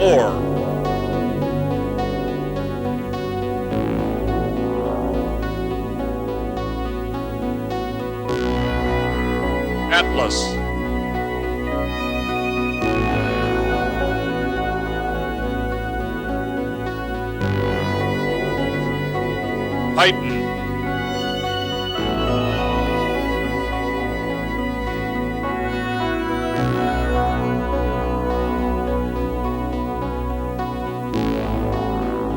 4. Atlas. Titan.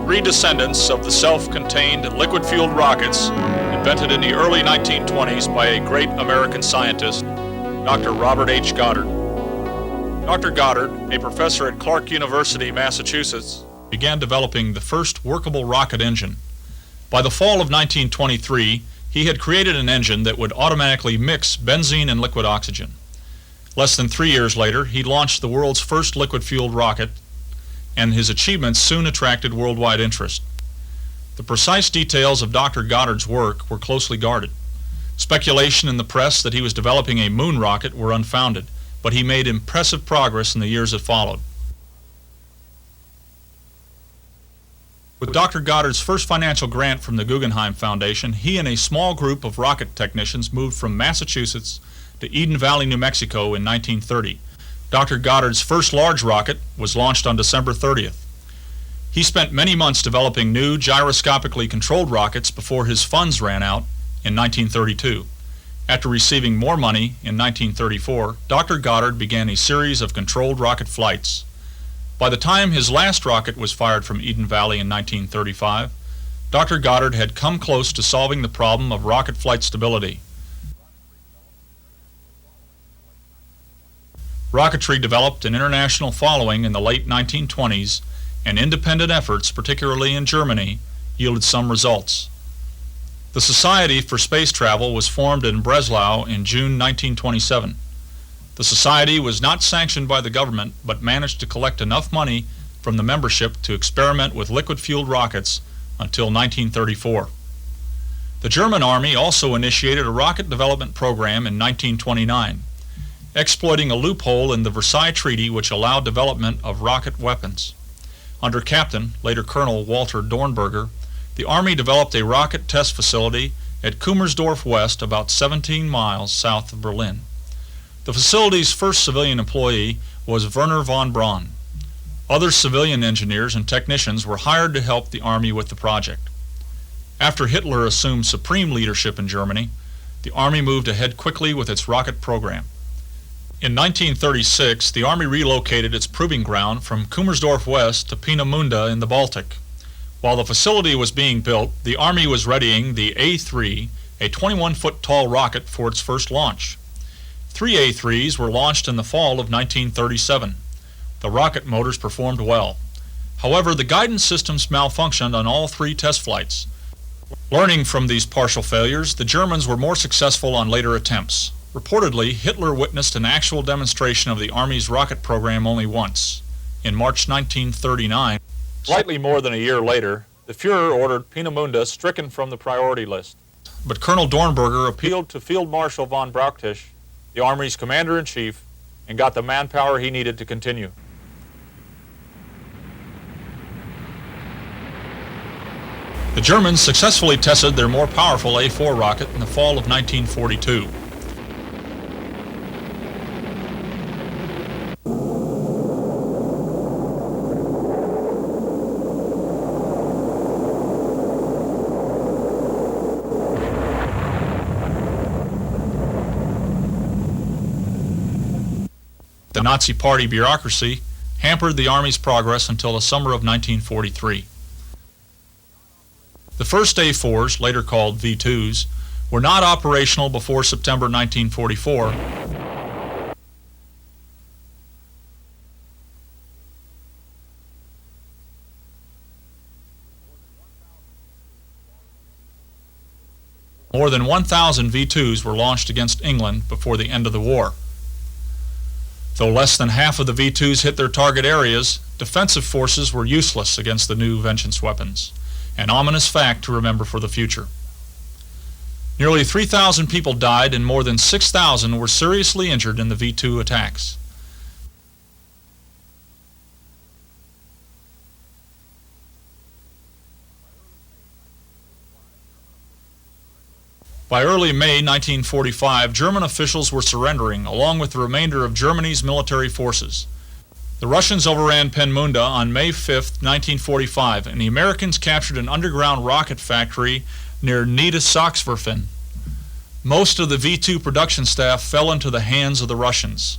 Three descendants of the self-contained liquid-fueled rockets invented in the early 1920s by a great American scientist, Dr. Robert H. Goddard. Dr. Goddard, a professor at Clark University, Massachusetts, began developing the first workable rocket engine. By the fall of 1923, he had created an engine that would automatically mix benzene and liquid oxygen. Less than 3 years later, he launched the world's first liquid-fueled rocket, and his achievements soon attracted worldwide interest. The precise details of Dr. Goddard's work were closely guarded. Speculation in the press that he was developing a moon rocket were unfounded, but he made impressive progress in the years that followed. With Dr. Goddard's first financial grant from the Guggenheim Foundation, he and a small group of rocket technicians moved from Massachusetts to Eden Valley, New Mexico in 1930. Dr. Goddard's first large rocket was launched on December 30th. He spent many months developing new gyroscopically controlled rockets before his funds ran out in 1932. After receiving more money in 1934, Dr. Goddard began a series of controlled rocket flights. By the time his last rocket was fired from Eden Valley in 1935, Dr. Goddard had come close to solving the problem of rocket flight stability. Rocketry developed an international following in the late 1920s, and independent efforts, particularly in Germany, yielded some results. The Society for Space Travel was formed in Breslau in June 1927. The society was not sanctioned by the government, but managed to collect enough money from the membership to experiment with liquid-fueled rockets until 1934. The German Army also initiated a rocket development program in 1929, exploiting a loophole in the Versailles Treaty which allowed development of rocket weapons. Under Captain, later Colonel Walter Dornberger, the Army developed a rocket test facility at Kummersdorf West, about 17 miles south of Berlin. The facility's first civilian employee was Werner von Braun. Other civilian engineers and technicians were hired to help the Army with the project. After Hitler assumed supreme leadership in Germany, the Army moved ahead quickly with its rocket program. In 1936, the Army relocated its proving ground from Kummersdorf West to Peenemünde in the Baltic. While the facility was being built, the Army was readying the A-3, a 21-foot tall rocket, for its first launch. 3 A-3s were launched in the fall of 1937. The rocket motors performed well. However, the guidance systems malfunctioned on all 3 test flights. Learning from these partial failures, the Germans were more successful on later attempts. Reportedly, Hitler witnessed an actual demonstration of the Army's rocket program only once. In March 1939, slightly more than a year later, the Fuhrer ordered Peenemünde stricken from the priority list. But Colonel Dornberger appealed to Field Marshal von Brauchtisch, the Army's commander-in-chief, and got the manpower he needed to continue. The Germans successfully tested their more powerful A-4 rocket in the fall of 1942. The Nazi Party bureaucracy hampered the Army's progress until the summer of 1943. The first A-4s, later called V-2s, were not operational before September 1944. More than 1,000 V-2s were launched against England before the end of the war. Though less than half of the V-2s hit their target areas, defensive forces were useless against the new vengeance weapons, an ominous fact to remember for the future. Nearly 3,000 people died and more than 6,000 were seriously injured in the V-2 attacks. By early May 1945, German officials were surrendering, along with the remainder of Germany's military forces. The Russians overran Peenemünde on May 5, 1945, and the Americans captured an underground rocket factory near Niedersachswerfen. Most of the V-2 production staff fell into the hands of the Russians.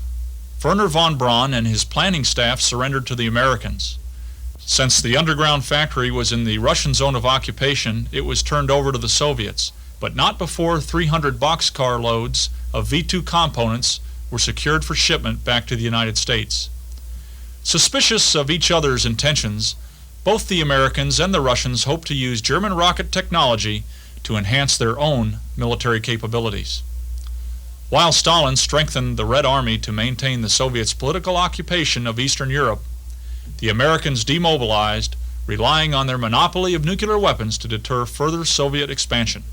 Werner von Braun and his planning staff surrendered to the Americans. Since the underground factory was in the Russian zone of occupation, it was turned over to the Soviets, but not before 300 boxcar loads of V-2 components were secured for shipment back to the United States. Suspicious of each other's intentions, both the Americans and the Russians hoped to use German rocket technology to enhance their own military capabilities. While Stalin strengthened the Red Army to maintain the Soviets' political occupation of Eastern Europe, the Americans demobilized, relying on their monopoly of nuclear weapons to deter further Soviet expansion.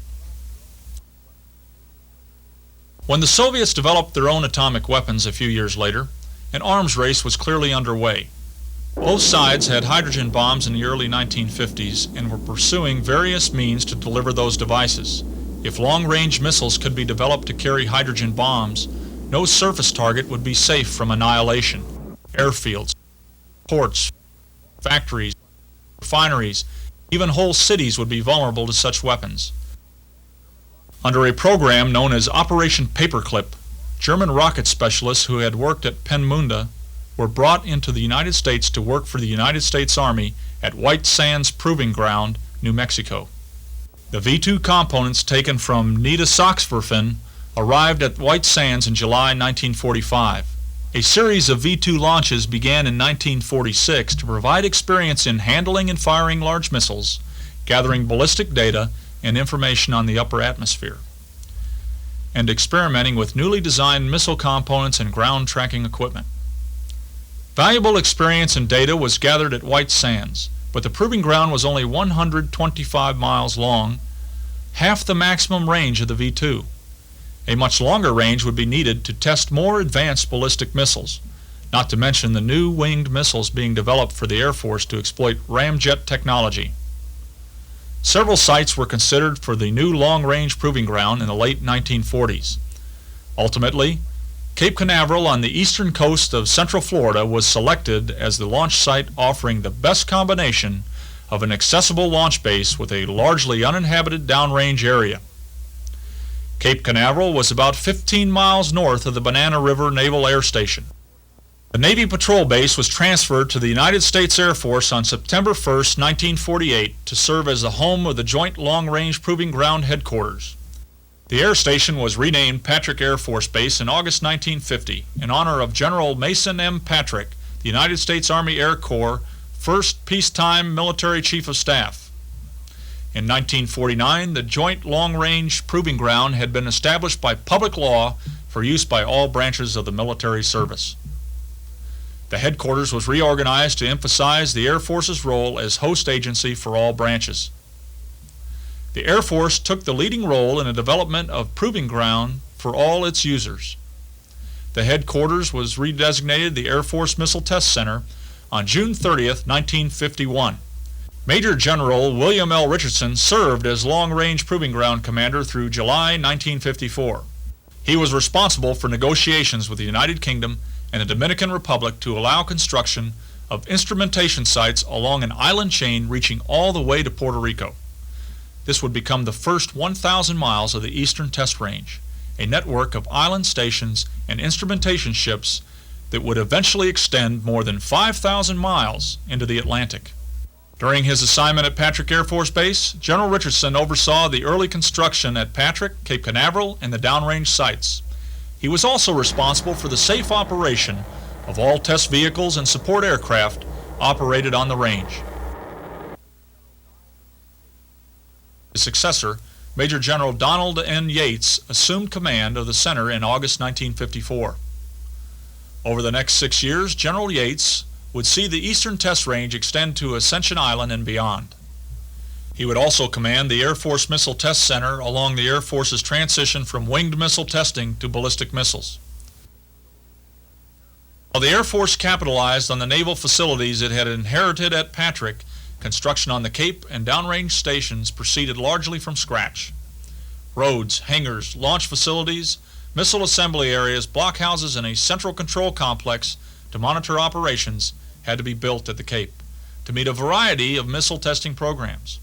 When the Soviets developed their own atomic weapons a few years later, an arms race was clearly underway. Both sides had hydrogen bombs in the early 1950s and were pursuing various means to deliver those devices. If long-range missiles could be developed to carry hydrogen bombs, no surface target would be safe from annihilation. Airfields, ports, factories, refineries, even whole cities would be vulnerable to such weapons. Under a program known as Operation Paperclip, German rocket specialists who had worked at Peenemünde were brought into the United States to work for the United States Army at White Sands Proving Ground, New Mexico. The V-2 components taken from Niedersachswerfen arrived at White Sands in July 1945. A series of V-2 launches began in 1946 to provide experience in handling and firing large missiles, gathering ballistic data and information on the upper atmosphere, and experimenting with newly designed missile components and ground tracking equipment. Valuable experience and data was gathered at White Sands, but the proving ground was only 125 miles long, half the maximum range of the V-2. A much longer range would be needed to test more advanced ballistic missiles, not to mention the new winged missiles being developed for the Air Force to exploit ramjet technology. Several sites were considered for the new long-range proving ground in the late 1940s. Ultimately, Cape Canaveral on the eastern coast of Central Florida was selected as the launch site offering the best combination of an accessible launch base with a largely uninhabited downrange area. Cape Canaveral was about 15 miles north of the Banana River Naval Air Station. The Navy Patrol Base was transferred to the United States Air Force on September 1, 1948, to serve as the home of the Joint Long-Range Proving Ground Headquarters. The air station was renamed Patrick Air Force Base in August 1950 in honor of General Mason M. Patrick, the United States Army Air Corps' first peacetime military chief of staff. In 1949, the Joint Long-Range Proving Ground had been established by public law for use by all branches of the military service. The headquarters was reorganized to emphasize the Air Force's role as host agency for all branches. The Air Force took the leading role in the development of proving ground for all its users. The headquarters was redesignated the Air Force Missile Test Center on June 30, 1951. Major General William L. Richardson served as long-range proving ground commander through July 1954. He was responsible for negotiations with the United Kingdom and the Dominican Republic to allow construction of instrumentation sites along an island chain reaching all the way to Puerto Rico. This would become the first 1,000 miles of the Eastern Test Range, a network of island stations and instrumentation ships that would eventually extend more than 5,000 miles into the Atlantic. During his assignment at Patrick Air Force Base, General Richardson oversaw the early construction at Patrick, Cape Canaveral, and the downrange sites. He was also responsible for the safe operation of all test vehicles and support aircraft operated on the range. His successor, Major General Donald N. Yates, assumed command of the center in August 1954. Over the next 6 years, General Yates would see the Eastern Test Range extend to Ascension Island and beyond. He would also command the Air Force Missile Test Center along the Air Force's transition from winged missile testing to ballistic missiles. While the Air Force capitalized on the naval facilities it had inherited at Patrick, construction on the Cape and downrange stations proceeded largely from scratch. Roads, hangars, launch facilities, missile assembly areas, blockhouses, and a central control complex to monitor operations had to be built at the Cape to meet a variety of missile testing programs.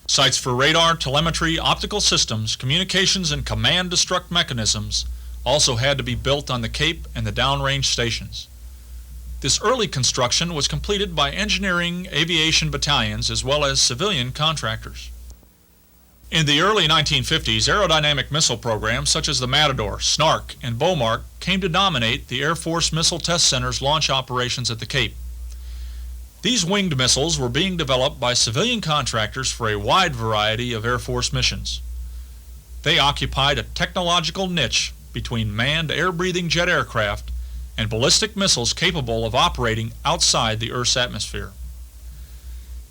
Sites for radar, telemetry, optical systems, communications, and command-destruct mechanisms also had to be built on the Cape and the downrange stations. This early construction was completed by engineering aviation battalions as well as civilian contractors. In the early 1950s, aerodynamic missile programs such as the Matador, Snark, and Beaumark came to dominate the Air Force Missile Test Center's launch operations at the Cape. These winged missiles were being developed by civilian contractors for a wide variety of Air Force missions. They occupied a technological niche between manned air-breathing jet aircraft and ballistic missiles capable of operating outside the Earth's atmosphere.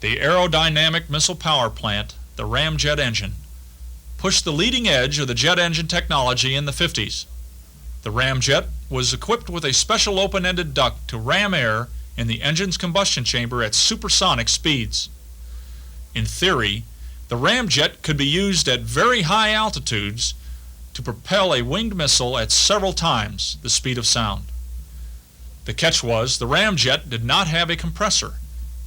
The Aerodynamic Missile Power Plant, the ramjet engine, pushed the leading edge of the jet engine technology in the 50s. The ramjet was equipped with a special open-ended duct to ram air in the engine's combustion chamber at supersonic speeds. In theory, the ramjet could be used at very high altitudes to propel a winged missile at several times the speed of sound. The catch was the ramjet did not have a compressor.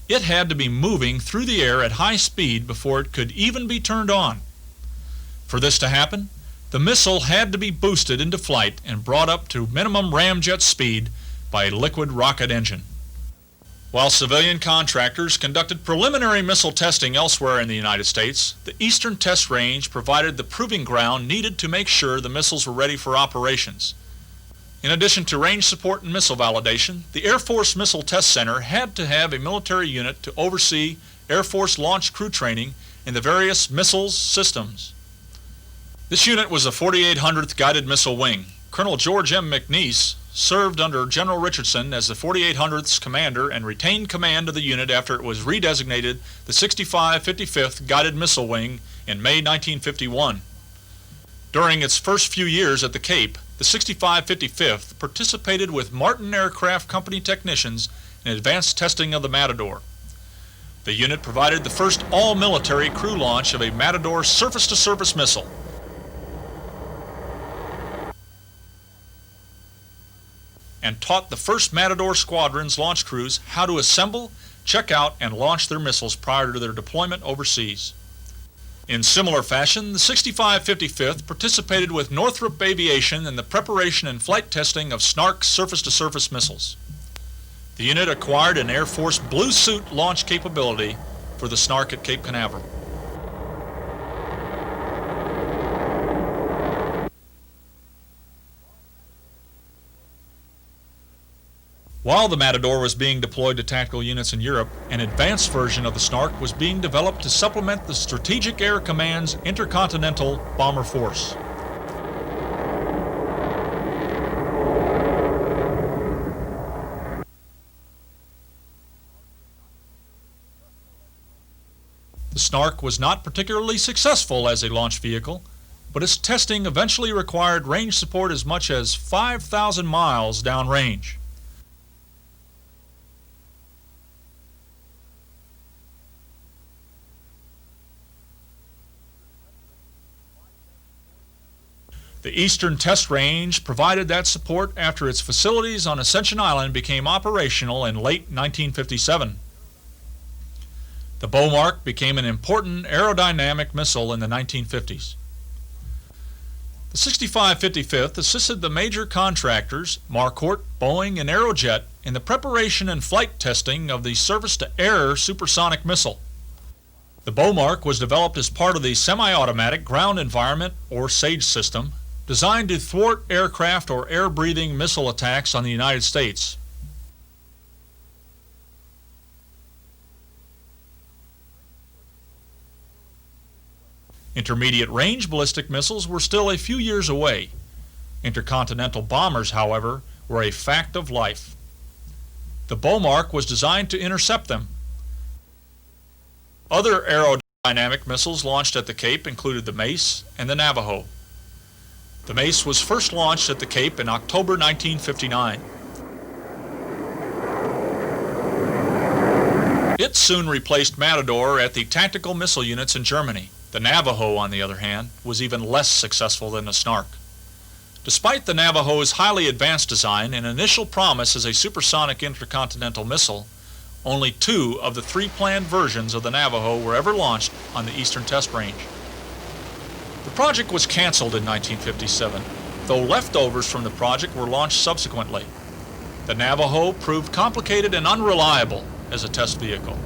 It had to be moving through the air at high speed before it could even be turned on. For this to happen, the missile had to be boosted into flight and brought up to minimum ramjet speed by a liquid rocket engine. While civilian contractors conducted preliminary missile testing elsewhere in the United States, the Eastern Test Range provided the proving ground needed to make sure the missiles were ready for operations. In addition to range support and missile validation, the Air Force Missile Test Center had to have a military unit to oversee Air Force launch crew training in the various missiles systems. This unit was the 4800th Guided Missile Wing. Colonel George M. McNeese served under General Richardson as the 4800th's commander and retained command of the unit after it was redesignated the 6555th Guided Missile Wing in May 1951. During its first few years at the Cape, the 6555th participated with Martin Aircraft Company technicians in advanced testing of the Matador. The unit provided the first all-military crew launch of a Matador surface-to-surface missile. And taught the first Matador squadron's launch crews how to assemble, check out, and launch their missiles prior to their deployment overseas. In similar fashion, the 6555th participated with Northrop Aviation in the preparation and flight testing of Snark surface-to-surface missiles. The unit acquired an Air Force Blue Suit launch capability for the Snark at Cape Canaveral. While the Matador was being deployed to tactical units in Europe, an advanced version of the Snark was being developed to supplement the Strategic Air Command's Intercontinental Bomber Force. The Snark was not particularly successful as a launch vehicle, but its testing eventually required range support as much as 5,000 miles downrange. The Eastern Test Range provided that support after its facilities on Ascension Island became operational in late 1957. The Beaumark became an important aerodynamic missile in the 1950s. The 6555th assisted the major contractors, Marquardt, Boeing, and Aerojet, in the preparation and flight testing of the surface-to-air supersonic missile. The Beaumark was developed as part of the Semi-Automatic Ground Environment, or SAGE system, designed to thwart aircraft or air-breathing missile attacks on the United States. Intermediate-range ballistic missiles were still a few years away. Intercontinental bombers, however, were a fact of life. The Beaumark was designed to intercept them. Other aerodynamic missiles launched at the Cape included the Mace and the Navajo. The Mace was first launched at the Cape in October 1959. It soon replaced Matador at the tactical missile units in Germany. The Navajo, on the other hand, was even less successful than the Snark. Despite the Navajo's highly advanced design and initial promise as a supersonic intercontinental missile, only 2 of the 3 planned versions of the Navajo were ever launched on the Eastern Test Range. The project was canceled in 1957, though leftovers from the project were launched subsequently. The Navajo proved complicated and unreliable as a test vehicle,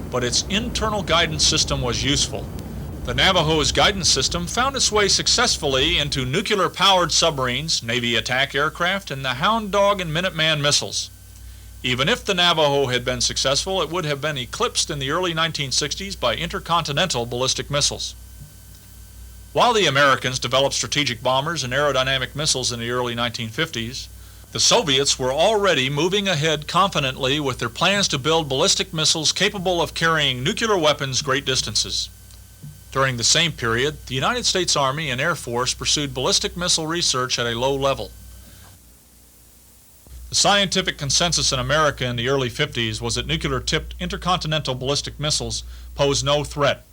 but its internal guidance system was useful. The Navajo's guidance system found its way successfully into nuclear-powered submarines, Navy attack aircraft, and the Hound Dog and Minuteman missiles. Even if the Navajo had been successful, it would have been eclipsed in the early 1960s by intercontinental ballistic missiles. While the Americans developed strategic bombers and aerodynamic missiles in the early 1950s, the Soviets were already moving ahead confidently with their plans to build ballistic missiles capable of carrying nuclear weapons great distances. During the same period, the United States Army and Air Force pursued ballistic missile research at a low level. The scientific consensus in America in the early 50s was that nuclear-tipped intercontinental ballistic missiles posed no threat.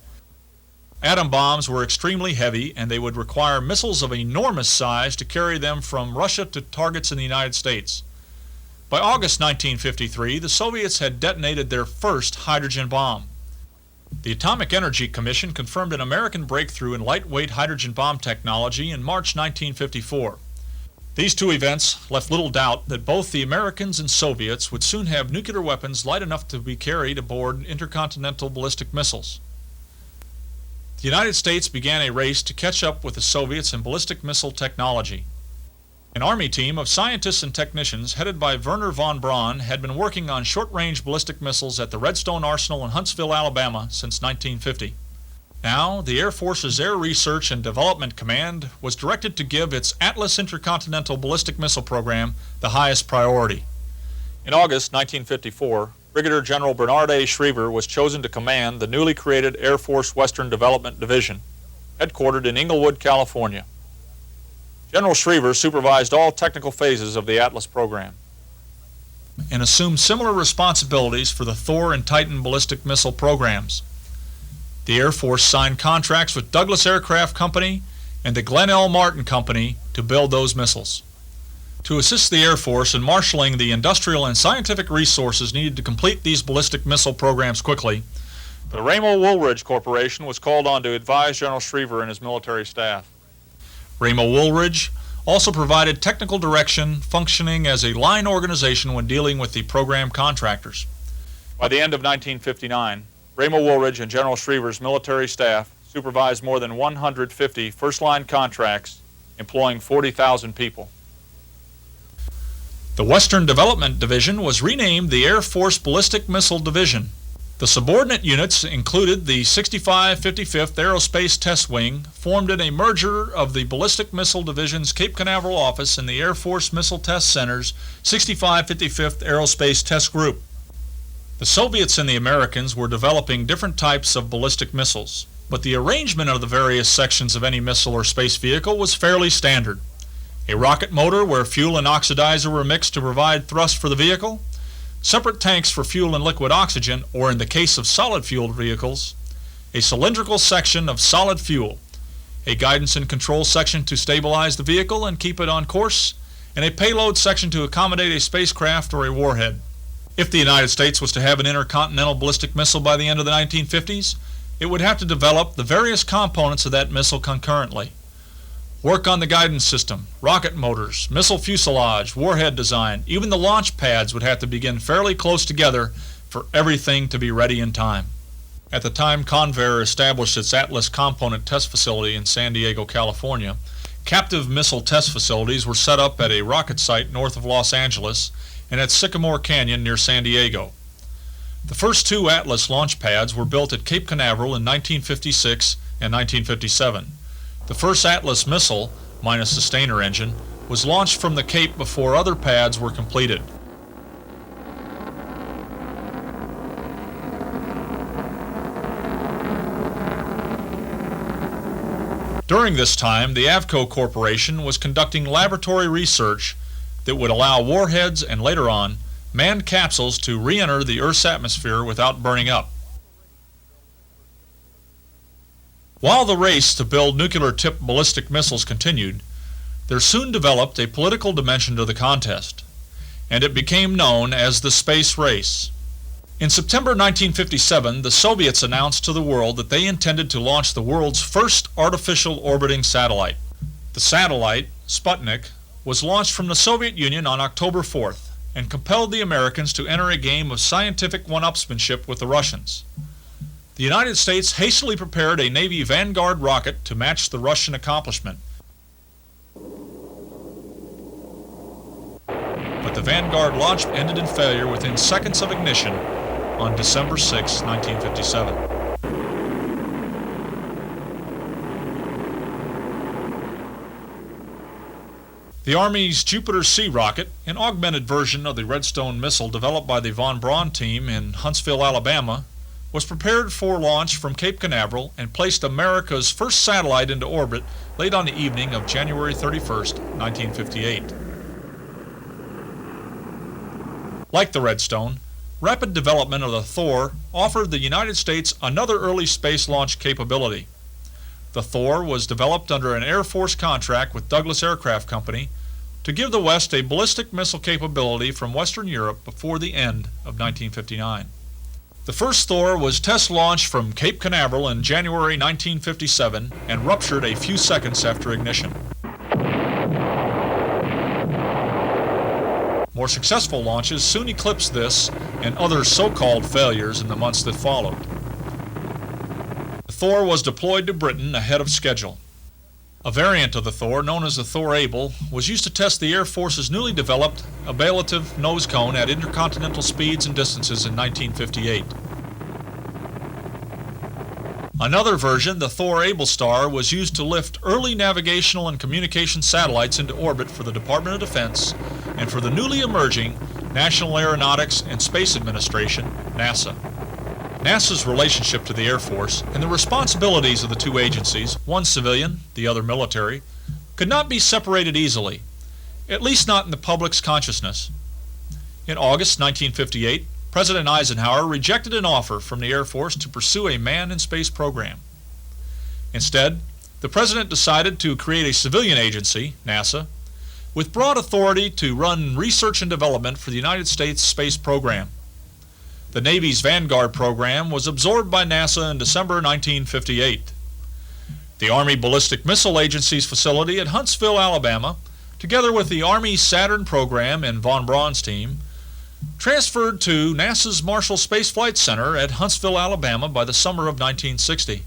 Atom bombs were extremely heavy, and they would require missiles of enormous size to carry them from Russia to targets in the United States. By August 1953, the Soviets had detonated their first hydrogen bomb. The Atomic Energy Commission confirmed an American breakthrough in lightweight hydrogen bomb technology in March 1954. These 2 events left little doubt that both the Americans and Soviets would soon have nuclear weapons light enough to be carried aboard intercontinental ballistic missiles. The United States began a race to catch up with the Soviets in ballistic missile technology. An Army team of scientists and technicians headed by Wernher von Braun had been working on short-range ballistic missiles at the Redstone Arsenal in Huntsville, Alabama since 1950. Now, the Air Force's Air Research and Development Command was directed to give its Atlas intercontinental ballistic missile program the highest priority. In August 1954, Brigadier General Bernard A. Schriever was chosen to command the newly created Air Force Western Development Division, headquartered in Inglewood, California. General Schriever supervised all technical phases of the Atlas program and assumed similar responsibilities for the Thor and Titan ballistic missile programs. The Air Force signed contracts with Douglas Aircraft Company and the Glenn L. Martin Company to build those missiles. To assist the Air Force in marshaling the industrial and scientific resources needed to complete these ballistic missile programs quickly, the Ramo Woolridge Corporation was called on to advise General Schriever and his military staff. Ramo Woolridge also provided technical direction, functioning as a line organization when dealing with the program contractors. By the end of 1959, Ramo Woolridge and General Schriever's military staff supervised more than 150 first-line contracts employing 40,000 people. The Western Development Division was renamed the Air Force Ballistic Missile Division. The subordinate units included the 65 55th Aerospace Test Wing, formed in a merger of the Ballistic Missile Division's Cape Canaveral office and the Air Force Missile Test Center's 65 55th Aerospace Test Group. The Soviets and the Americans were developing different types of ballistic missiles, but the arrangement of the various sections of any missile or space vehicle was fairly standard. A rocket motor where fuel and oxidizer were mixed to provide thrust for the vehicle, separate tanks for fuel and liquid oxygen, or in the case of solid-fueled vehicles, a cylindrical section of solid fuel, a guidance and control section to stabilize the vehicle and keep it on course, and a payload section to accommodate a spacecraft or a warhead. If the United States was to have an intercontinental ballistic missile by the end of the 1950s, it would have to develop the various components of that missile concurrently. Work on the guidance system, rocket motors, missile fuselage, warhead design, even the launch pads would have to begin fairly close together for everything to be ready in time. At the time Convair established its Atlas component test facility in San Diego, California, captive missile test facilities were set up at a rocket site north of Los Angeles and at Sycamore Canyon near San Diego. The first 2 Atlas launch pads were built at Cape Canaveral in 1956 and 1957. The first Atlas missile, minus sustainer engine, was launched from the Cape before other pads were completed. During this time, the Avco Corporation was conducting laboratory research that would allow warheads and later on manned capsules to re-enter the Earth's atmosphere without burning up. While the race to build nuclear-tipped ballistic missiles continued, there soon developed a political dimension to the contest, and it became known as the space race. In September 1957, the Soviets announced to the world that they intended to launch the world's first artificial orbiting satellite. The satellite, Sputnik, was launched from the Soviet Union on October 4th and compelled the Americans to enter a game of scientific one-upsmanship with the Russians. The United States hastily prepared a Navy Vanguard rocket to match the Russian accomplishment. But the Vanguard launch ended in failure within seconds of ignition on December 6, 1957. The Army's Jupiter C rocket, an augmented version of the Redstone missile developed by the von Braun team in Huntsville, Alabama, was prepared for launch from Cape Canaveral and placed America's first satellite into orbit late on the evening of January 31, 1958. Like the Redstone, rapid development of the Thor offered the United States another early space launch capability. The Thor was developed under an Air Force contract with Douglas Aircraft Company to give the West a ballistic missile capability from Western Europe before the end of 1959. The first Thor was test launched from Cape Canaveral in January 1957 and ruptured a few seconds after ignition. More successful launches soon eclipsed this and other so-called failures in the months that followed. The Thor was deployed to Britain ahead of schedule. A variant of the Thor, known as the Thor Able, was used to test the Air Force's newly developed ablative nose cone at intercontinental speeds and distances in 1958. Another version, the Thor Able Star, was used to lift early navigational and communication satellites into orbit for the Department of Defense and for the newly emerging National Aeronautics and Space Administration, NASA. NASA's relationship to the Air Force and the responsibilities of the two agencies, one civilian, the other military, could not be separated easily, at least not in the public's consciousness. In August 1958, President Eisenhower rejected an offer from the Air Force to pursue a manned-in-space program. Instead, the President decided to create a civilian agency, NASA, with broad authority to run research and development for the United States space program. The Navy's Vanguard program was absorbed by NASA in December 1958. The Army Ballistic Missile Agency's facility at Huntsville, Alabama, together with the Army Saturn program and von Braun's team, transferred to NASA's Marshall Space Flight Center at Huntsville, Alabama by the summer of 1960.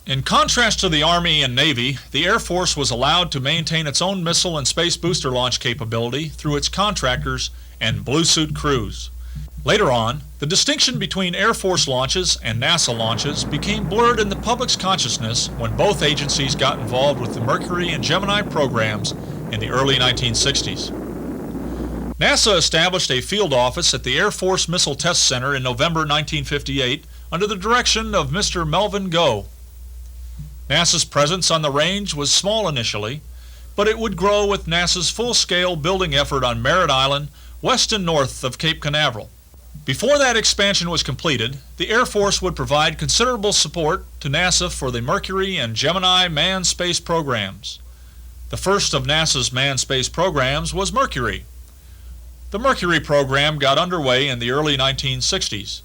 In contrast to the Army and Navy, the Air Force was allowed to maintain its own missile and space booster launch capability through its contractors and Blue Suit crews. Later on, the distinction between Air Force launches and NASA launches became blurred in the public's consciousness when both agencies got involved with the Mercury and Gemini programs in the early 1960s. NASA established a field office at the Air Force Missile Test Center in November 1958 under the direction of Mr. Melvin Goh. NASA's presence on the range was small initially, but it would grow with NASA's full-scale building effort on Merritt Island, west and north of Cape Canaveral. Before that expansion was completed, the Air Force would provide considerable support to NASA for the Mercury and Gemini manned space programs. The first of NASA's manned space programs was Mercury. The Mercury program got underway in the early 1960s.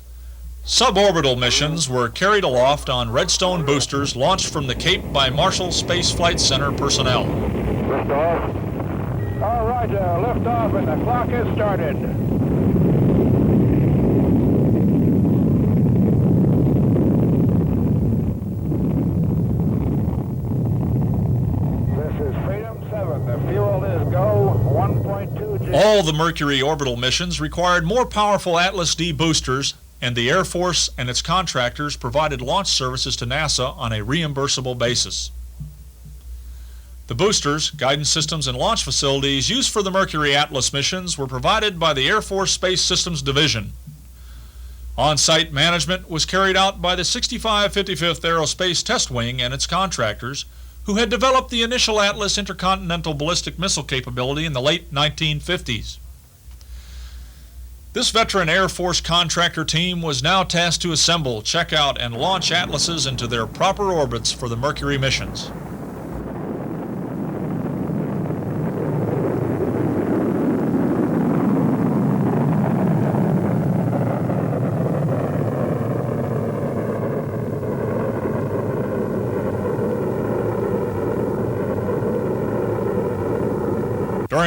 Suborbital missions were carried aloft on Redstone boosters launched from the Cape by Marshall Space Flight Center personnel. Liftoff. All right, liftoff and the clock has started. All the Mercury orbital missions required more powerful Atlas D boosters, and the Air Force and its contractors provided launch services to NASA on a reimbursable basis. The boosters, guidance systems, and launch facilities used for the Mercury Atlas missions were provided by the Air Force Space Systems Division. On-site management was carried out by the 65 55th Aerospace Test Wing and its contractors, who had developed the initial Atlas intercontinental ballistic missile capability in the late 1950s. This veteran Air Force contractor team was now tasked to assemble, check out, and launch Atlases into their proper orbits for the Mercury missions.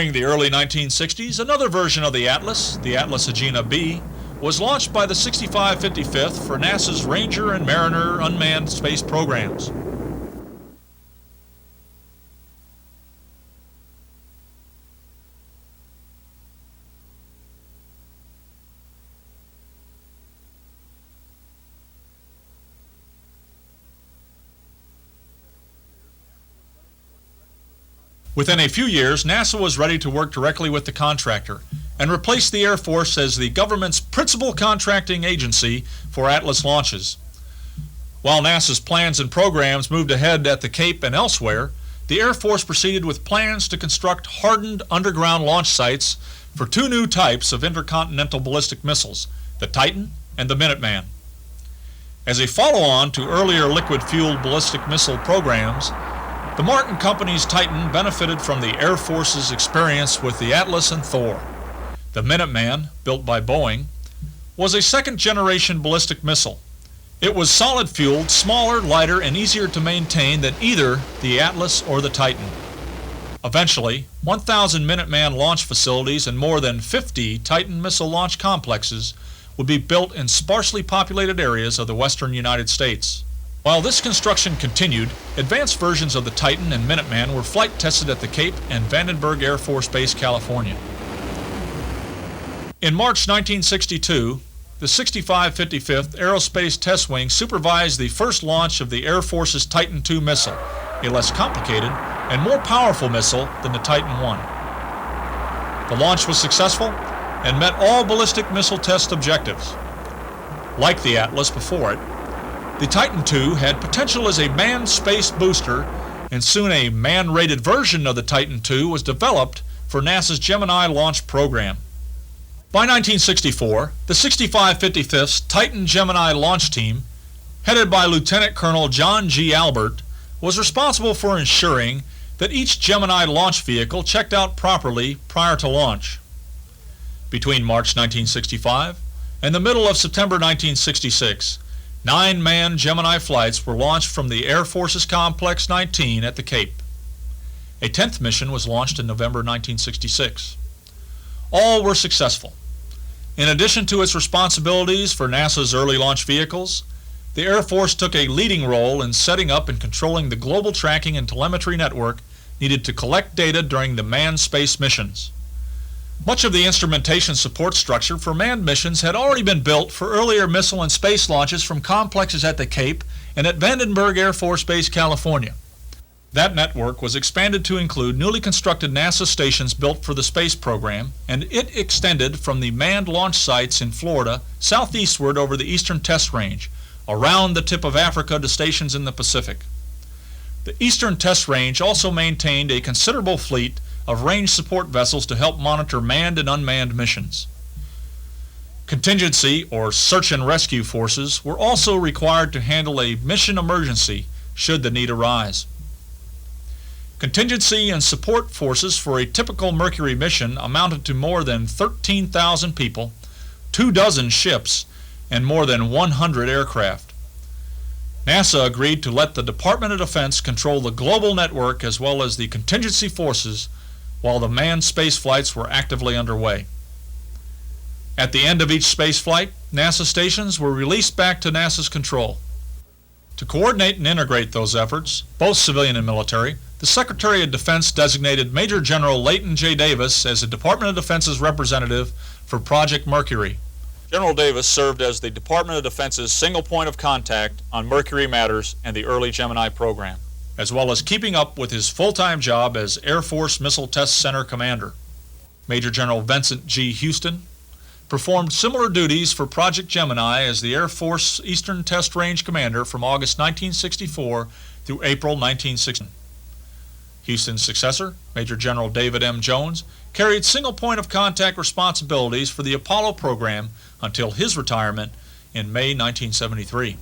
During the early 1960s, another version of the Atlas Agena B, was launched by the 6555th for NASA's Ranger and Mariner unmanned space programs. Within a few years, NASA was ready to work directly with the contractor and replace the Air Force as the government's principal contracting agency for Atlas launches. While NASA's plans and programs moved ahead at the Cape and elsewhere, the Air Force proceeded with plans to construct hardened underground launch sites for two new types of intercontinental ballistic missiles, the Titan and the Minuteman. As a follow-on to earlier liquid-fueled ballistic missile programs, the Martin Company's Titan benefited from the Air Force's experience with the Atlas and Thor. The Minuteman, built by Boeing, was a second-generation ballistic missile. It was solid-fueled, smaller, lighter, and easier to maintain than either the Atlas or the Titan. Eventually, 1,000 Minuteman launch facilities and more than 50 Titan missile launch complexes would be built in sparsely populated areas of the western United States. While this construction continued, advanced versions of the Titan and Minuteman were flight tested at the Cape and Vandenberg Air Force Base, California. In March 1962, the 6555th Aerospace Test Wing supervised the first launch of the Air Force's Titan II missile, a less complicated and more powerful missile than the Titan I. The launch was successful and met all ballistic missile test objectives. Like the Atlas before it, the Titan II had potential as a manned space booster, and soon a man-rated version of the Titan II was developed for NASA's Gemini launch program. By 1964, the 6555th's Titan Gemini launch team, headed by Lieutenant Colonel John G. Albert, was responsible for ensuring that each Gemini launch vehicle checked out properly prior to launch. Between March 1965 and the middle of September 1966, 9 manned Gemini flights were launched from the Air Force's Complex 19 at the Cape. A 10th mission was launched in November 1966. All were successful. In addition to its responsibilities for NASA's early launch vehicles, the Air Force took a leading role in setting up and controlling the global tracking and telemetry network needed to collect data during the manned space missions. Much of the instrumentation support structure for manned missions had already been built for earlier missile and space launches from complexes at the Cape and at Vandenberg Air Force Base, California. That network was expanded to include newly constructed NASA stations built for the space program, and it extended from the manned launch sites in Florida southeastward over the Eastern Test Range, around the tip of Africa to stations in the Pacific. The Eastern Test Range also maintained a considerable fleet of range support vessels to help monitor manned and unmanned missions. Contingency or search and rescue forces were also required to handle a mission emergency should the need arise. Contingency and support forces for a typical Mercury mission amounted to more than 13,000 people, 24 ships, and more than 100 aircraft. NASA agreed to let the Department of Defense control the global network as well as the contingency forces while the manned space flights were actively underway. At the end of each space flight, NASA stations were released back to NASA's control. To coordinate and integrate those efforts, both civilian and military, the Secretary of Defense designated Major General Leighton J. Davis as the Department of Defense's representative for Project Mercury. General Davis served as the Department of Defense's single point of contact on Mercury matters and the early Gemini program, as well as keeping up with his full-time job as Air Force Missile Test Center Commander. Major General Vincent G. Houston performed similar duties for Project Gemini as the Air Force Eastern Test Range Commander from August 1964 through April 1960. Houston's successor, Major General David M. Jones, carried single point of contact responsibilities for the Apollo program until his retirement in May 1973.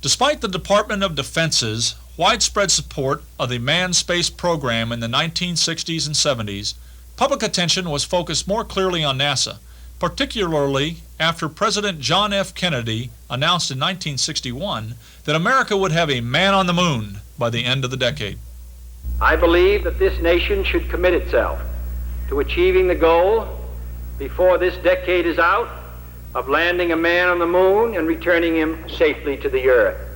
Despite the Department of Defense's widespread support of the manned space program in the 1960s and 70s, public attention was focused more clearly on NASA, particularly after President John F. Kennedy announced in 1961 that America would have a man on the moon by the end of the decade. I believe that this nation should commit itself to achieving the goal, before this decade is out, of landing a man on the moon and returning him safely to the Earth.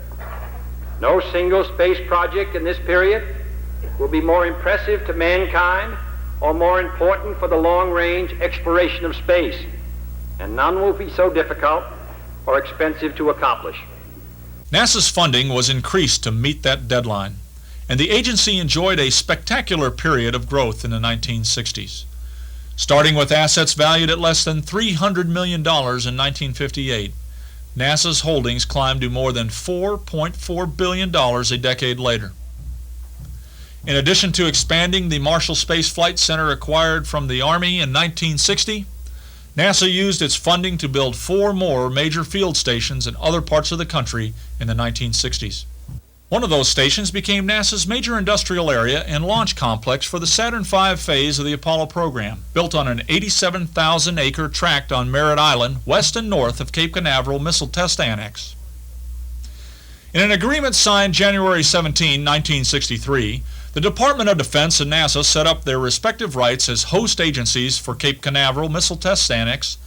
No single space project in this period will be more impressive to mankind or more important for the long-range exploration of space, and none will be so difficult or expensive to accomplish. NASA's funding was increased to meet that deadline, and the agency enjoyed a spectacular period of growth in the 1960s. Starting with assets valued at less than $300 million in 1958, NASA's holdings climbed to more than $4.4 billion a decade later. In addition to expanding the Marshall Space Flight Center acquired from the Army in 1960, NASA used its funding to build 4 more major field stations in other parts of the country in the 1960s. One of those stations became NASA's major industrial area and launch complex for the Saturn V phase of the Apollo program, built on an 87,000-acre tract on Merritt Island, west and north of Cape Canaveral Missile Test Annex. In an agreement signed January 17, 1963, the Department of Defense and NASA set up their respective rights as host agencies for Cape Canaveral Missile Test Annex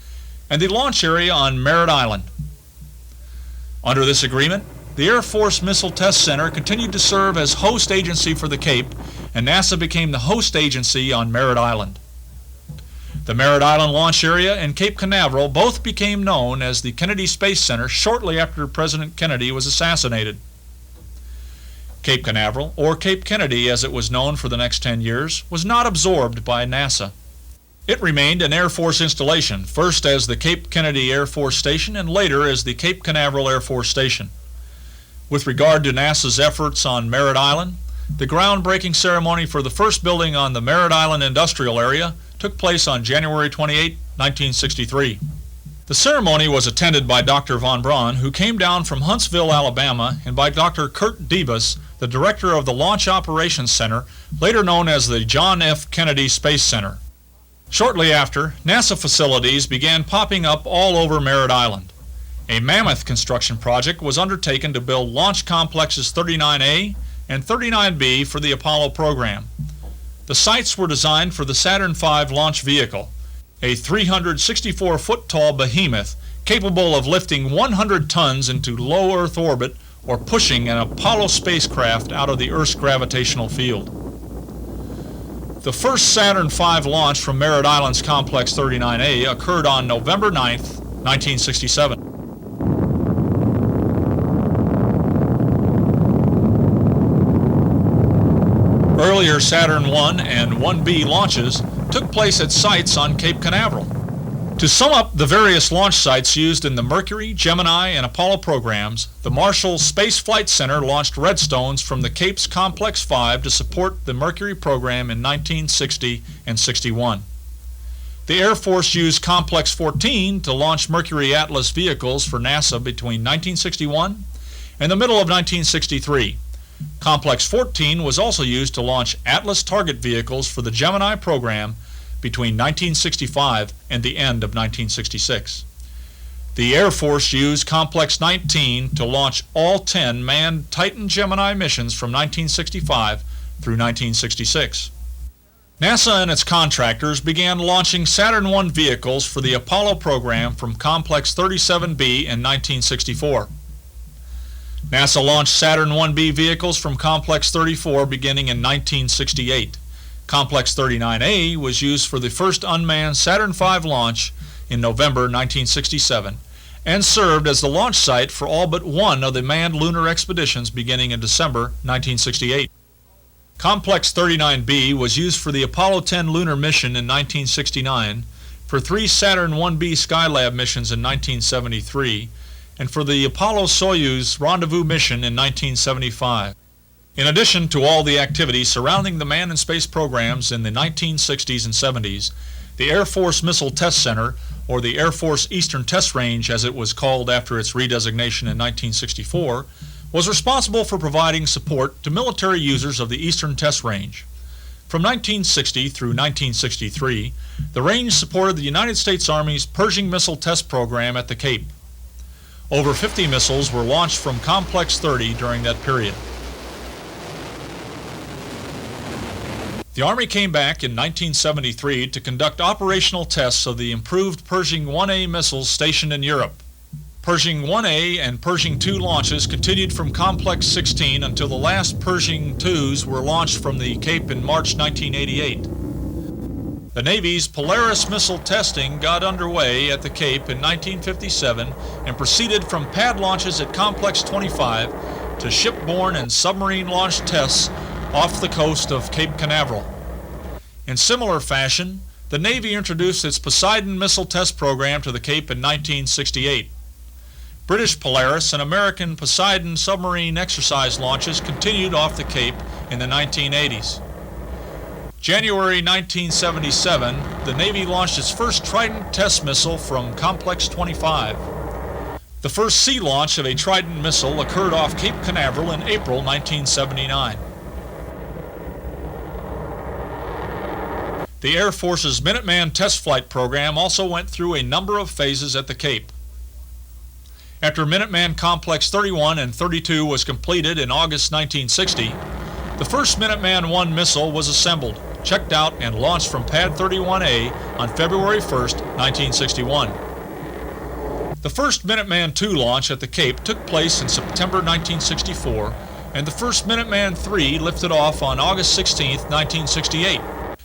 and the launch area on Merritt Island. Under this agreement, the Air Force Missile Test Center continued to serve as host agency for the Cape, and NASA became the host agency on Merritt Island. The Merritt Island launch area and Cape Canaveral both became known as the Kennedy Space Center shortly after President Kennedy was assassinated. Cape Canaveral, or Cape Kennedy as it was known for the next 10 years, was not absorbed by NASA. It remained an Air Force installation, first as the Cape Kennedy Air Force Station and later as the Cape Canaveral Air Force Station. With regard to NASA's efforts on Merritt Island, the groundbreaking ceremony for the first building on the Merritt Island industrial area took place on January 28, 1963. The ceremony was attended by Dr. Von Braun, who came down from Huntsville, Alabama, and by Dr. Kurt Debus, the director of the Launch Operations Center, later known as the John F. Kennedy Space Center. Shortly after, NASA facilities began popping up all over Merritt Island. A mammoth construction project was undertaken to build launch complexes 39A and 39B for the Apollo program. The sites were designed for the Saturn V launch vehicle, a 364-foot-tall behemoth capable of lifting 100 tons into low Earth orbit or pushing an Apollo spacecraft out of the Earth's gravitational field. The first Saturn V launch from Merritt Island's Complex 39A occurred on November 9, 1967. Earlier Saturn I and 1B launches took place at sites on Cape Canaveral. To sum up the various launch sites used in the Mercury, Gemini, and Apollo programs, the Marshall Space Flight Center launched Redstones from the Cape's Complex 5 to support the Mercury program in 1960 and 61. The Air Force used Complex 14 to launch Mercury Atlas vehicles for NASA between 1961 and the middle of 1963. Complex 14 was also used to launch Atlas target vehicles for the Gemini program between 1965 and the end of 1966. The Air Force used Complex 19 to launch all 10 manned Titan Gemini missions from 1965 through 1966. NASA and its contractors began launching Saturn I vehicles for the Apollo program from Complex 37B in 1964. NASA launched Saturn 1B vehicles from Complex 34 beginning in 1968. Complex 39A was used for the first unmanned Saturn V launch in November 1967 and served as the launch site for all but one of the manned lunar expeditions beginning in December 1968. Complex 39B was used for the Apollo 10 lunar mission in 1969, for 3 Saturn 1B Skylab missions in 1973, and for the Apollo-Soyuz rendezvous mission in 1975. In addition to all the activity surrounding the manned and space programs in the 1960s and 70s, the Air Force Missile Test Center, or the Air Force Eastern Test Range as it was called after its redesignation in 1964, was responsible for providing support to military users of the Eastern Test Range. From 1960 through 1963, the range supported the United States Army's Pershing Missile Test Program at the Cape. Over 50 missiles were launched from Complex 30 during that period. The Army came back in 1973 to conduct operational tests of the improved Pershing 1A missiles stationed in Europe. Pershing 1A and Pershing 2 launches continued from Complex 16 until the last Pershing 2s were launched from the Cape in March 1988. The Navy's Polaris missile testing got underway at the Cape in 1957 and proceeded from pad launches at Complex 25 to shipborne and submarine launch tests off the coast of Cape Canaveral. In similar fashion, the Navy introduced its Poseidon missile test program to the Cape in 1968. British Polaris and American Poseidon submarine exercise launches continued off the Cape in the 1980s. January 1977, the Navy launched its first Trident test missile from Complex 25. The first sea launch of a Trident missile occurred off Cape Canaveral in April 1979. The Air Force's Minuteman test flight program also went through a number of phases at the Cape. After Minuteman Complex 31 and 32 was completed in August 1960, the first Minuteman I missile was assembled, checked out, and launched from Pad 31A on February 1, 1961. The first Minuteman II launch at the Cape took place in September 1964, and the first Minuteman III lifted off on August 16, 1968.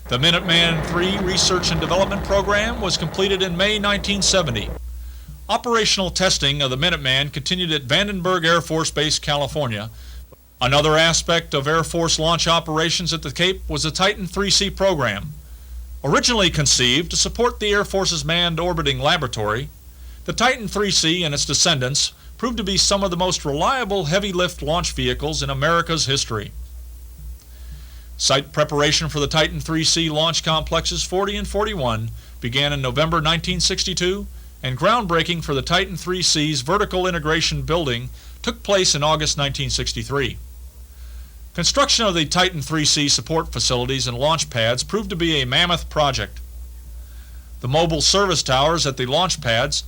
The Minuteman III Research and Development Program was completed in May 1970. Operational testing of the Minuteman continued at Vandenberg Air Force Base, California. Another aspect of Air Force launch operations at the Cape was the Titan 3C program. Originally conceived to support the Air Force's manned orbiting laboratory, the Titan 3C and its descendants proved to be some of the most reliable heavy-lift launch vehicles in America's history. Site preparation for the Titan 3C launch complexes 40 and 41 began in November 1962, and groundbreaking for the Titan 3C's vertical integration building took place in August 1963. Construction of the Titan 3C support facilities and launch pads proved to be a mammoth project. The mobile service towers at the launch pads,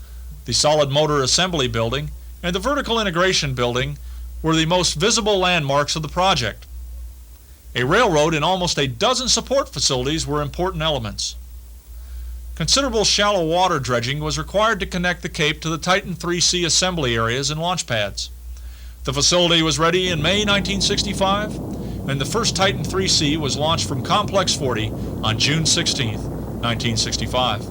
the solid motor assembly building, and the vertical integration building were the most visible landmarks of the project. A railroad and almost a dozen support facilities were important elements. Considerable shallow water dredging was required to connect the Cape to the Titan 3C assembly areas and launch pads. The facility was ready in May 1965, and the first Titan 3C was launched from Complex 40 on June 16, 1965.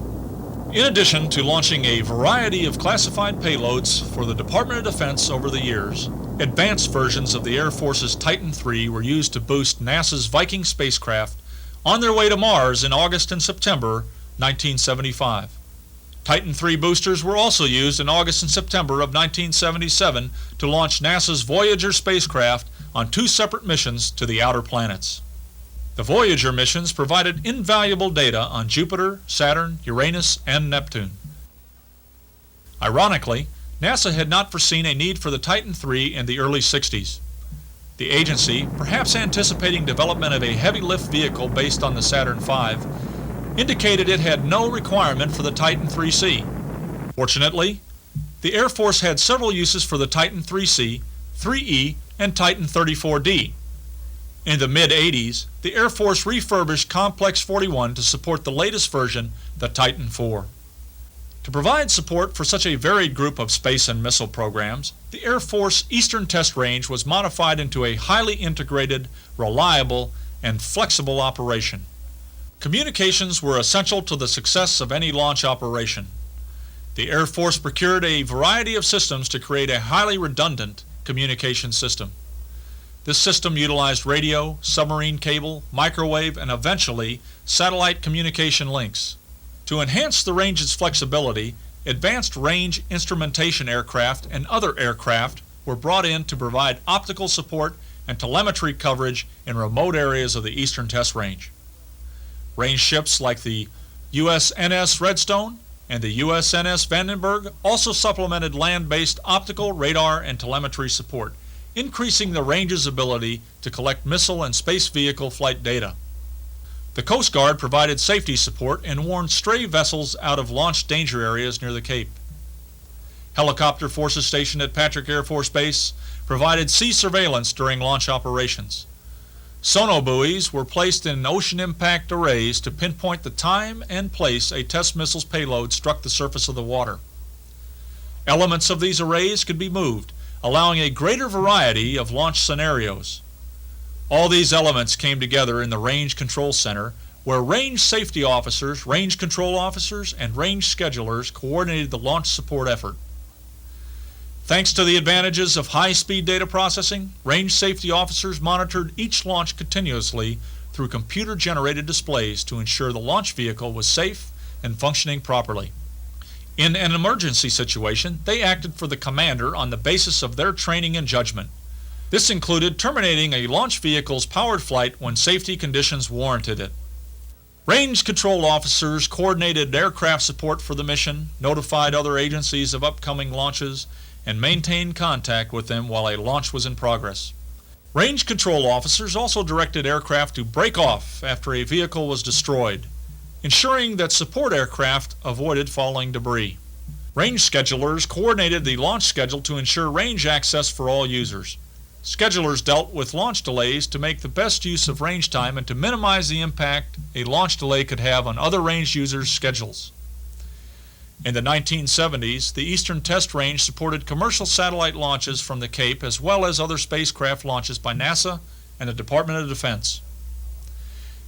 In addition to launching a variety of classified payloads for the Department of Defense over the years, advanced versions of the Air Force's Titan III were used to boost NASA's Viking spacecraft on their way to Mars in August and September 1975. Titan III boosters were also used in August and September of 1977 to launch NASA's Voyager spacecraft on two separate missions to the outer planets. The Voyager missions provided invaluable data on Jupiter, Saturn, Uranus, and Neptune. Ironically, NASA had not foreseen a need for the Titan III in the early 60s. The agency, perhaps anticipating development of a heavy-lift vehicle based on the Saturn V, indicated it had no requirement for the Titan 3C. Fortunately, the Air Force had several uses for the Titan 3C, 3E, and Titan 34D. In the mid-80s, the Air Force refurbished Complex 41 to support the latest version, the Titan IV. To provide support for such a varied group of space and missile programs, the Air Force Eastern Test Range was modified into a highly integrated, reliable, and flexible operation. Communications were essential to the success of any launch operation. The Air Force procured a variety of systems to create a highly redundant communication system. This system utilized radio, submarine cable, microwave, and eventually satellite communication links. To enhance the range's flexibility, advanced range instrumentation aircraft and other aircraft were brought in to provide optical support and telemetry coverage in remote areas of the Eastern Test Range. Range ships like the USNS Redstone and the USNS Vandenberg also supplemented land-based optical, radar, and telemetry support, increasing the range's ability to collect missile and space vehicle flight data. The Coast Guard provided safety support and warned stray vessels out of launch danger areas near the Cape. Helicopter forces stationed at Patrick Air Force Base provided sea surveillance during launch operations. Sonobuoys were placed in ocean impact arrays to pinpoint the time and place a test missile's payload struck the surface of the water. Elements of these arrays could be moved, allowing a greater variety of launch scenarios. All these elements came together in the Range Control Center, where range safety officers, range control officers, and range schedulers coordinated the launch support effort. Thanks to the advantages of high-speed data processing, range safety officers monitored each launch continuously through computer-generated displays to ensure the launch vehicle was safe and functioning properly. In an emergency situation, they acted for the commander on the basis of their training and judgment. This included terminating a launch vehicle's powered flight when safety conditions warranted it. Range control officers coordinated aircraft support for the mission, notified other agencies of upcoming launches, and maintained contact with them while a launch was in progress. Range control officers also directed aircraft to break off after a vehicle was destroyed, ensuring that support aircraft avoided falling debris. Range schedulers coordinated the launch schedule to ensure range access for all users. Schedulers dealt with launch delays to make the best use of range time and to minimize the impact a launch delay could have on other range users' schedules. In the 1970s, the Eastern Test Range supported commercial satellite launches from the Cape as well as other spacecraft launches by NASA and the Department of Defense.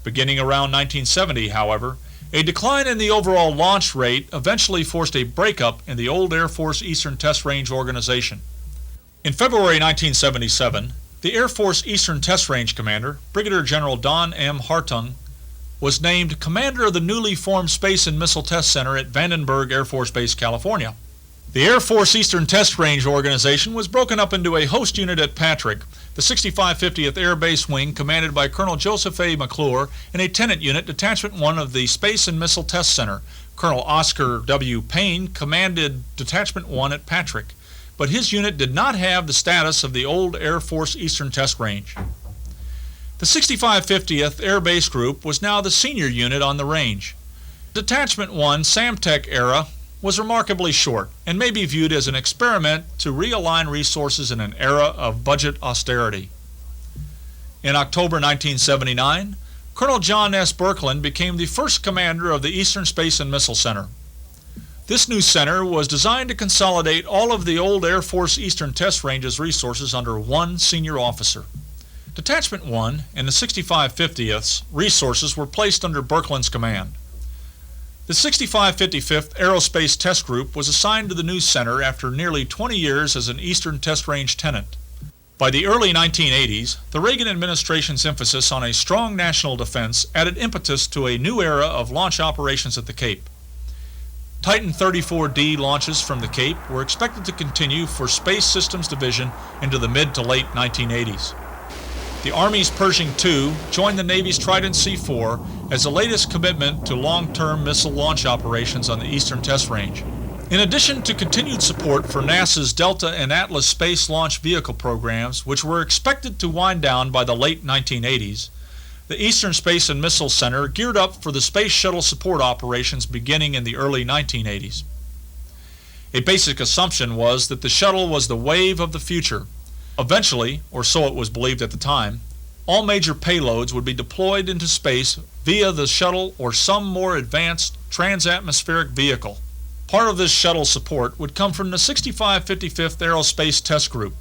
Beginning around 1970, however, a decline in the overall launch rate eventually forced a breakup in the old Air Force Eastern Test Range organization. In February 1977, the Air Force Eastern Test Range commander, Brigadier General Don M. Hartung, was named commander of the newly formed Space and Missile Test Center at Vandenberg Air Force Base, California. The Air Force Eastern Test Range organization was broken up into a host unit at Patrick, the 6550th Air Base Wing commanded by Colonel Joseph A. McClure, and a tenant unit, Detachment 1 of the Space and Missile Test Center. Colonel Oscar W. Payne commanded Detachment 1 at Patrick, but his unit did not have the status of the old Air Force Eastern Test Range. The 6550th Air Base Group was now the senior unit on the range. Detachment 1 Samtec era was remarkably short and may be viewed as an experiment to realign resources in an era of budget austerity. In October 1979, Colonel John S. Birkeland became the first commander of the Eastern Space and Missile Center. This new center was designed to consolidate all of the old Air Force Eastern Test Range's resources under one senior officer. Detachment 1 and the 6550th's resources were placed under Birkeland's command. The 6555th Aerospace Test Group was assigned to the new center after nearly 20 years as an Eastern Test Range tenant. By the early 1980s, the Reagan administration's emphasis on a strong national defense added impetus to a new era of launch operations at the Cape. Titan 34D launches from the Cape were expected to continue for Space Systems Division into the mid to late 1980s. The Army's Pershing II joined the Navy's Trident C-4 as the latest commitment to long-term missile launch operations on the Eastern Test Range. In addition to continued support for NASA's Delta and Atlas space launch vehicle programs, which were expected to wind down by the late 1980s, the Eastern Space and Missile Center geared up for the Space Shuttle support operations beginning in the early 1980s. A basic assumption was that the shuttle was the wave of the future. Eventually, or so it was believed at the time, all major payloads would be deployed into space via the shuttle or some more advanced transatmospheric vehicle. Part of this shuttle support would come from the 6555th Aerospace Test Group.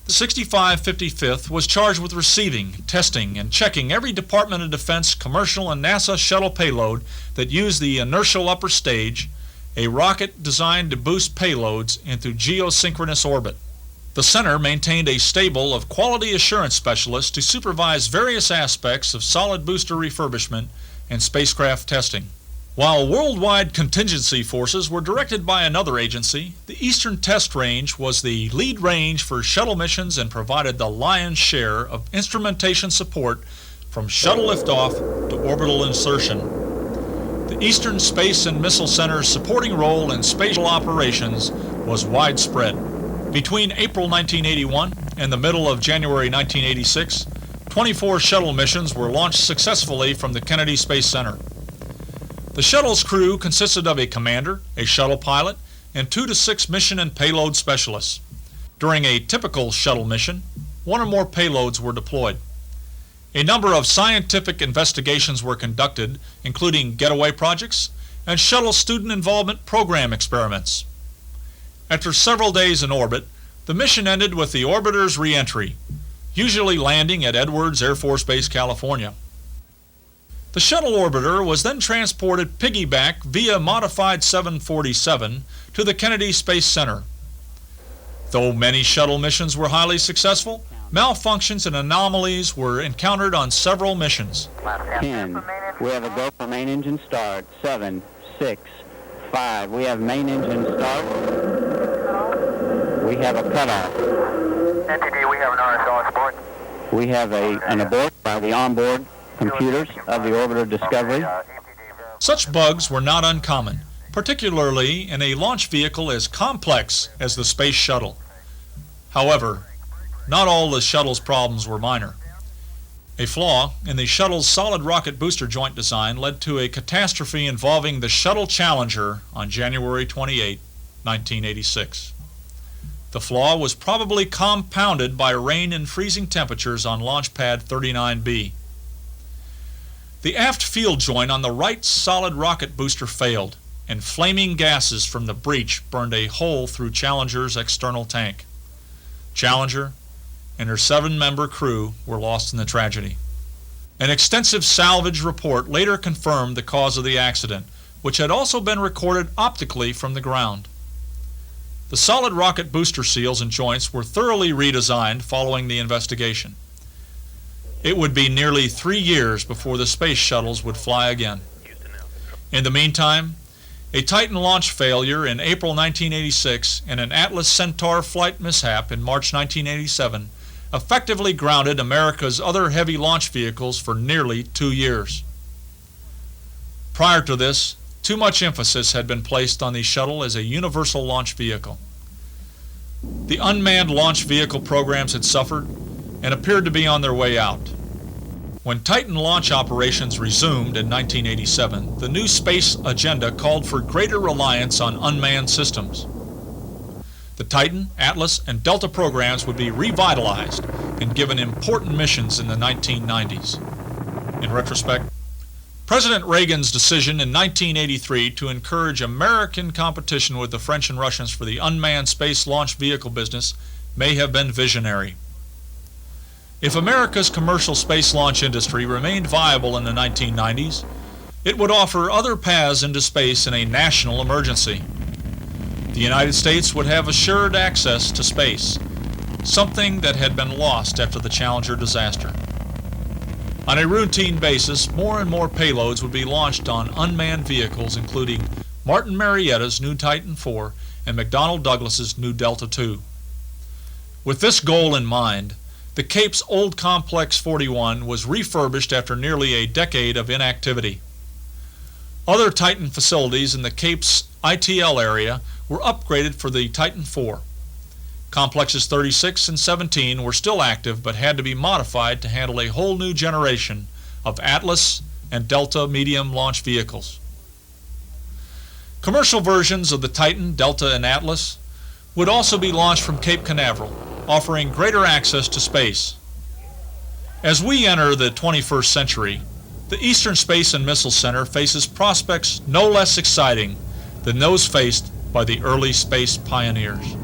The 6555th was charged with receiving, testing, and checking every Department of Defense commercial and NASA shuttle payload that used the inertial upper stage, a rocket designed to boost payloads into geosynchronous orbit. The center maintained a stable of quality assurance specialists to supervise various aspects of solid booster refurbishment and spacecraft testing. While worldwide contingency forces were directed by another agency, the Eastern Test Range was the lead range for shuttle missions and provided the lion's share of instrumentation support from shuttle liftoff to orbital insertion. The Eastern Space and Missile Center's supporting role in spatial operations was widespread. Between April 1981 and the middle of January 1986, 24 shuttle missions were launched successfully from the Kennedy Space Center. The shuttle's crew consisted of a commander, a shuttle pilot, and 2 to 6 mission and payload specialists. During a typical shuttle mission, 1 or more payloads were deployed. A number of scientific investigations were conducted, including getaway projects and shuttle student involvement program experiments. After several days in orbit, the mission ended with the orbiter's re-entry, usually landing at Edwards Air Force Base, California. The shuttle orbiter was then transported piggyback via modified 747 to the Kennedy Space Center. Though many shuttle missions were highly successful, malfunctions and anomalies were encountered on several missions. 10. We have a go for main engine start. 7, 6, 5. We have main engine start. We have a cutoff. NTD, we have an RSO abort. We have an abort by the onboard computers of the orbiter Discovery. Such bugs were not uncommon, particularly in a launch vehicle as complex as the Space Shuttle. However, not all the shuttle's problems were minor. A flaw in the shuttle's solid rocket booster joint design led to a catastrophe involving the Shuttle Challenger on January 28, 1986. The flaw was probably compounded by rain and freezing temperatures on Launch Pad 39B. The aft field joint on the right solid rocket booster failed, and flaming gases from the breach burned a hole through Challenger's external tank. Challenger and her 7-member crew were lost in the tragedy. An extensive salvage report later confirmed the cause of the accident, which had also been recorded optically from the ground. The solid rocket booster seals and joints were thoroughly redesigned following the investigation. It would be nearly 3 years before the space shuttles would fly again. In the meantime, a Titan launch failure in April 1986 and an Atlas Centaur flight mishap in March 1987 effectively grounded America's other heavy launch vehicles for nearly 2 years. Prior to this, too much emphasis had been placed on the shuttle as a universal launch vehicle. The unmanned launch vehicle programs had suffered and appeared to be on their way out. When Titan launch operations resumed in 1987, the new space agenda called for greater reliance on unmanned systems. The Titan, Atlas, and Delta programs would be revitalized and given important missions in the 1990s. In retrospect, President Reagan's decision in 1983 to encourage American competition with the French and Russians for the unmanned space launch vehicle business may have been visionary. If America's commercial space launch industry remained viable in the 1990s, it would offer other paths into space in a national emergency. The United States would have assured access to space, something that had been lost after the Challenger disaster. On a routine basis, more and more payloads would be launched on unmanned vehicles, including Martin Marietta's new Titan IV and McDonnell Douglas's new Delta II. With this goal in mind, the Cape's old Complex 41 was refurbished after nearly a decade of inactivity. Other Titan facilities in the Cape's ITL area were upgraded for the Titan IV. Complexes 36 and 17 were still active but had to be modified to handle a whole new generation of Atlas and Delta medium launch vehicles. Commercial versions of the Titan, Delta, and Atlas would also be launched from Cape Canaveral, offering greater access to space. As we enter the 21st century, the Eastern Space and Missile Center faces prospects no less exciting than those faced by the early space pioneers.